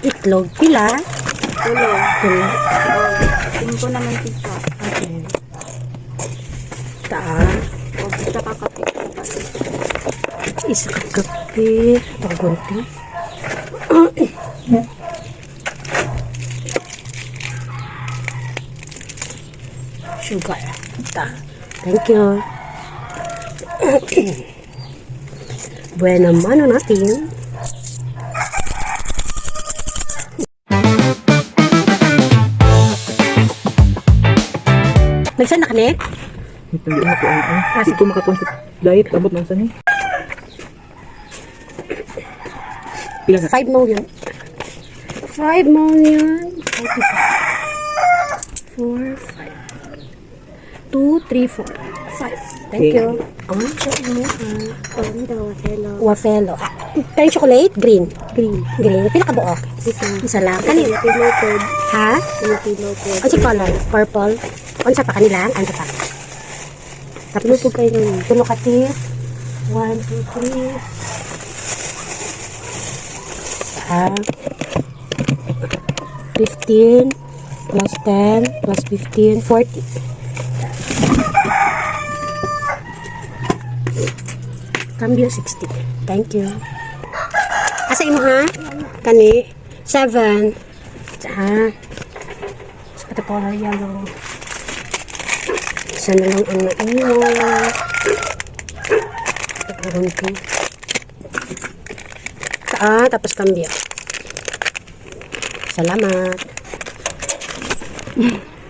Itlog. Pila? Tulog. Pila. Tingko naman tita. Okay. O, isa ka kape. Isa ka kape. Pagunti. Sugar. Thank you. Buena mano natin. Nagsan na ka, Nick? Hindi ako ay. Hindi ko makakonsit diet. Abot ng sani. Pila na? 5 million. 5 million. 4, 5. 2, 3, 4. 5. Thank Okay. you. Oh, Wafelo. Wafelo. Kayo chocolate? Green. Green. Pila ka buok? Isa lang. Kanina. Piloted. Ha? Piloted. Ano si color? Purple. Ano sa pa kanila? Ano sa pa? Tapos po kayo nun. Tulo ka tip. 1, 2, 3. 15 plus 10 plus 15, 40. Cambio 60. Thank you. Asa imo ha? Kani 7. Ha? Sa color yellow. Isa na lang ang naiwan. Tapos ko. Tapos cambio. Salamat.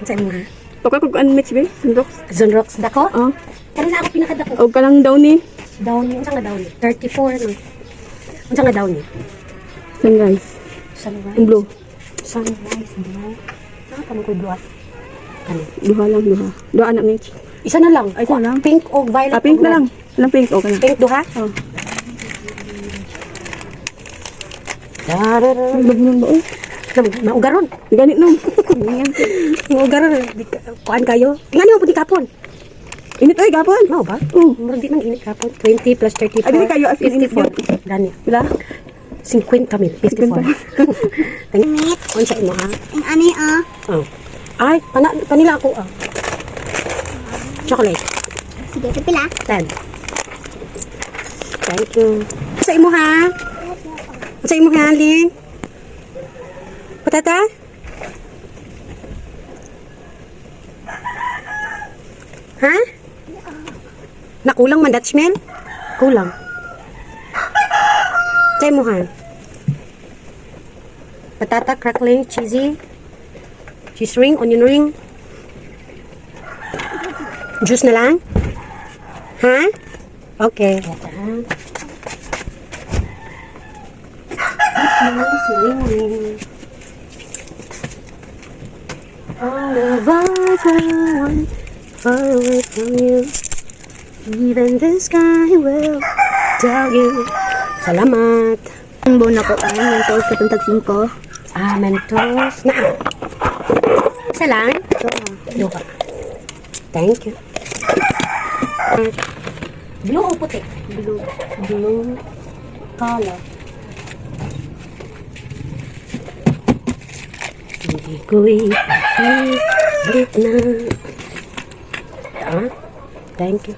Sa imo ha? Pagka kung ano match ba? Sundok. Zonrox dako? Oh. Kanina ako pinakadako. O ka lang daw ni. Downy, unsa nga downy? 34 no. Unsa nga downy? Sunrise. Sunrise. Ang blue. Sunrise blue. Kamo ko duha. Kani. Duha lang, duha. Duha anak match. Isa na lang. Ay, isa lang. Pink o violet. Pink o na red? lang. Anong pink? O ka na. Pink duha? Oh. Darara. Ang labo nun ba? Oh. Maugaron. Ganit nun. Maugaron. Kuan kayo. Ingani mo pudi kapon. Init ay gapon. Mao ba? Oh. Murag di man init kapon. 20 plus 34. Ay, dili kayo as in init 54. Gani. Pila? 50 mil. 54. Thank. Unsa imo ha? Ang ani ah. Oh. Ay, kanila ako ah. Chocolate. Sige, pila? 10. Thank you. Sa imo ha? Sa imo ha, Ling? Patata? Ha? Nakulang man Dutch man? Kulang. Sa imo ha? Patata, crackling, cheesy. Cheese ring, onion ring. Juice na lang? Ha? Okay. All of us are one, far away from you. Even the sky will tell you. Salamat. Ang bona ko ay mentos sa tuntag 5. Mentos. Na. Isa lang? Duha. Thank you. Blue o puti? Blue. Blue color. Hindi ko ipapilit na. Thank you.